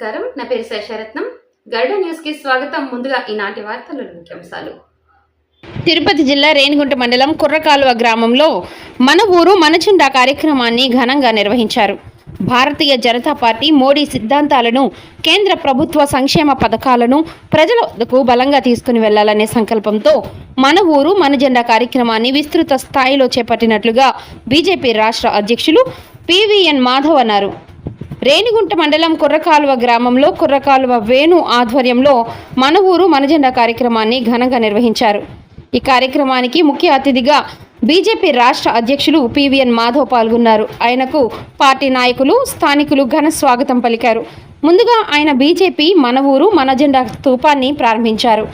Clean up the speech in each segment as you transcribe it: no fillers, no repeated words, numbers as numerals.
నమస్కారం. నా పేరు శేషరత్నం. గరుడ న్యూస్ కి స్వాగతం. ముందుగా ఈనాటి వార్తల ముఖ్యాంశాలు. తిరుపతి జిల్లా రేణిగుంట మండలం కుర్రకాలువ గ్రామంలో మన ఊరు మన జెండా కార్యక్రమాన్ని ఘనంగా నిర్వహించారు. భారతీయ జనతా పార్టీ మోడీ సిద్ధాంతాలను, కేంద్ర ప్రభుత్వ సంక్షేమ పథకాలను ప్రజల వద్దకు బలంగా తీసుకుని వెళ్లాలనే సంకల్పంతో మన ఊరు మన జెండా కార్యక్రమాన్ని విస్తృత స్థాయిలో చేపట్టినట్లుగా బీజేపీ రాష్ట్ర అధ్యక్షులు పివిఎన్ మాధవ్ అన్నారు. రేణిగుంట మండలం కుర్రకాలువ గ్రామంలో కుర్రకాలువ వేణు ఆధ్వర్యంలో మన ఊరు మన జెండా కార్యక్రమాన్ని ఘనంగా నిర్వహించారు. ఈ కార్యక్రమానికి ముఖ్య అతిథిగా బీజేపీ రాష్ట్ర అధ్యక్షులు పివిఎన్ మాధవ్ పాల్గొన్నారు. ఆయనకు పార్టీ నాయకులు, స్థానికులు ఘన స్వాగతం పలికారు. ముందుగా ఆయన బీజేపీ మన ఊరు మన జెండా స్తూపాన్ని ప్రారంభించారు.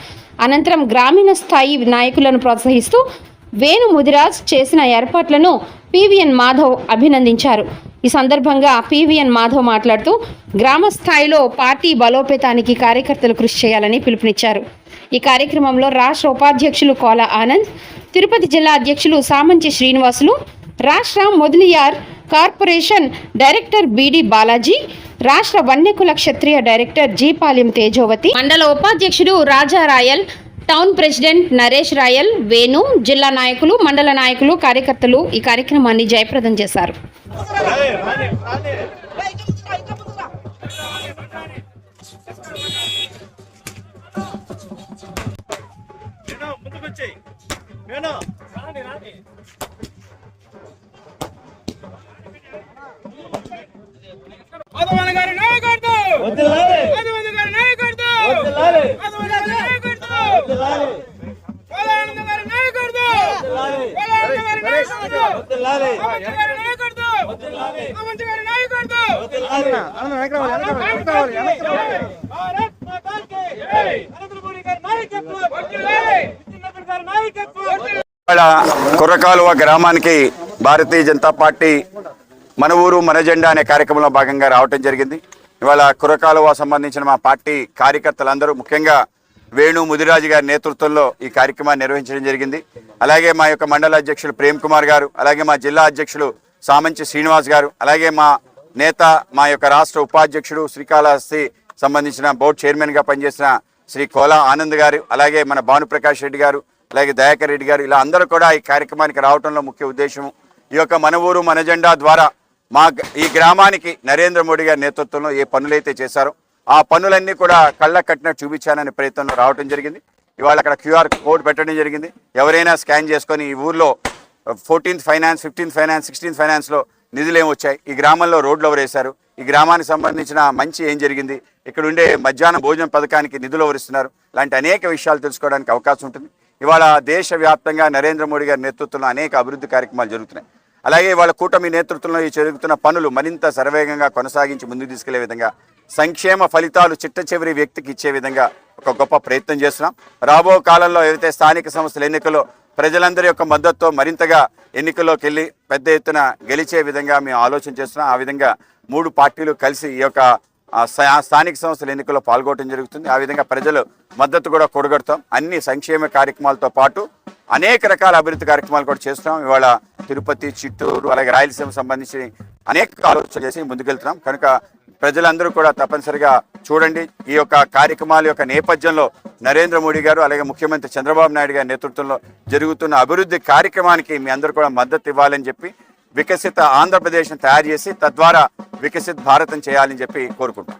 అనంతరం గ్రామీణ స్థాయి నాయకులను ప్రోత్సహిస్తూ వేణు ముదిరాజ్ చేసిన ఏర్పాట్లను పివిఎన్ మాధవ్ అభినందించారు. ఈ సందర్భంగా పివిఎన్ మాధవ్ మాట్లాడుతూ గ్రామ స్థాయిలో పార్టీ బలోపేతానికి కార్యకర్తలు కృషి చేయాలని పిలుపునిచ్చారు. ఈ కార్యక్రమంలో రాష్ట్ర ఉపాధ్యక్షులు కోల ఆనంద్, తిరుపతి జిల్లా అధ్యక్షులు సామంచి శ్రీనివాసులు, రాష్ట్ర Mudaliar corporation director B D Balaji, రాష్ట్ర వన్యకుల క్షత్రియ డైరెక్టర్ జీపాలెం తేజోవతి, మండల ఉపాధ్యక్షుడు రాజా రాయల్, టౌన్ ప్రెసిడెంట్ నరేష్ రాయల్, వేణు, జిల్లా నాయకులు, మండల నాయకులు, కార్యకర్తలు ఈ కార్యక్రమాన్ని జయప్రదం చేశారు. కుర్రకాలువ గ్రామానికి భారతీయ జనతా పార్టీ మన ఊరు మన జెండా అనే కార్యక్రమంలో భాగంగా రావటం జరిగింది. ఇవాళ కుర్రకాలువ సంబంధించిన మా పార్టీ కార్యకర్తలందరూ, ముఖ్యంగా వేణు ముదిరాజు గారి నేతృత్వంలో ఈ కార్యక్రమాన్ని నిర్వహించడం జరిగింది. అలాగే మా యొక్క మండల అధ్యక్షులు ప్రేమ్ కుమార్ గారు, అలాగే మా జిల్లా అధ్యక్షులు సామంచి శ్రీనివాస్ గారు, అలాగే మా నేత మా యొక్క రాష్ట్ర ఉపాధ్యక్షుడు శ్రీకాళహస్తి సంబంధించిన బోర్డు చైర్మన్గా పనిచేసిన శ్రీ కోలా ఆనంద్ గారు, అలాగే మన భానుప్రకాష్ రెడ్డి గారు, అలాగే దయాకర్ రెడ్డి గారు, ఇలా అందరూ కూడా ఈ కార్యక్రమానికి రావడంలో ముఖ్య ఉద్దేశం ఈ యొక్క మన ఊరు మన జెండా ద్వారా ఈ గ్రామానికి నరేంద్ర మోడీ గారి నేతృత్వంలో ఏ పనులైతే చేశారో ఆ పనులన్నీ కూడా కళ్ళ కట్టినట్టు చూపించాలనే ప్రయత్నంలో రావడం జరిగింది. ఇవాళ అక్కడ క్యూఆర్ కోడ్ పెట్టడం జరిగింది. ఎవరైనా స్కాన్ చేసుకొని ఈ ఊర్లో 14th finance, 15th finance, 16th ఫైనాన్స్లో నిధులు ఏమొచ్చాయి, ఈ గ్రామంలో రోడ్లు ఎవరు వేశారు, ఈ గ్రామానికి సంబంధించిన మంచి ఏం జరిగింది, ఇక్కడ ఉండే మధ్యాహ్న భోజన పథకానికి నిధులు ఎవరిస్తున్నారు, లాంటి అనేక విషయాలు తెలుసుకోవడానికి అవకాశం ఉంటుంది. ఇవాళ దేశవ్యాప్తంగా నరేంద్ర మోడీ గారి నేతృత్వంలో అనేక అభివృద్ధి కార్యక్రమాలు జరుగుతున్నాయి. అలాగే వాళ్ళ కూటమి నేతృత్వంలో ఈ జరుగుతున్న పనులు మరింత శరవేగంగా కొనసాగించి ముందుకు తీసుకెళ్లే విధంగా, సంక్షేమ ఫలితాలు చిట్ట చివరి వ్యక్తికి ఇచ్చే విధంగా ఒక గొప్ప ప్రయత్నం చేస్తున్నాం. రాబో కాలంలో ఏవైతే స్థానిక సంస్థల ఎన్నికల్లో ప్రజలందరి యొక్క మద్దతుతో మరింతగా ఎన్నికల్లోకి వెళ్ళి పెద్ద ఎత్తున గెలిచే విధంగా మేము ఆలోచన చేస్తున్నాం. ఆ విధంగా 3 పార్టీలు కలిసి ఈ యొక్క స్థానిక సంస్థల ఎన్నికల్లో పాల్గొనడం జరుగుతుంది. ఆ విధంగా ప్రజలు మద్దతు కూడా కూడగడతాం. అన్ని సంక్షేమ కార్యక్రమాలతో పాటు అనేక రకాల అభివృద్ధి కార్యక్రమాలు కూడా చేస్తున్నాం. ఇవాళ తిరుపతి, చిత్తూరు, అలాగే రాయలసీమ సంబంధించి అనేక ఆలోచన చేసి ముందుకెళ్తున్నాం. కనుక ప్రజలందరూ కూడా తప్పనిసరిగా చూడండి. ఈ యొక్క కార్యక్రమాల యొక్క నేపథ్యంలో నరేంద్ర మోడీ గారు, అలాగే ముఖ్యమంత్రి చంద్రబాబు నాయుడు గారి నేతృత్వంలో జరుగుతున్న అభివృద్ధి కార్యక్రమానికి మీ అందరూ కూడా మద్దతు ఇవ్వాలని చెప్పి, వికసిత ఆంధ్రప్రదేశ్ను తయారు చేసి తద్వారా వికసిత్ భారతం చేయాలని చెప్పి కోరుకుంటాం.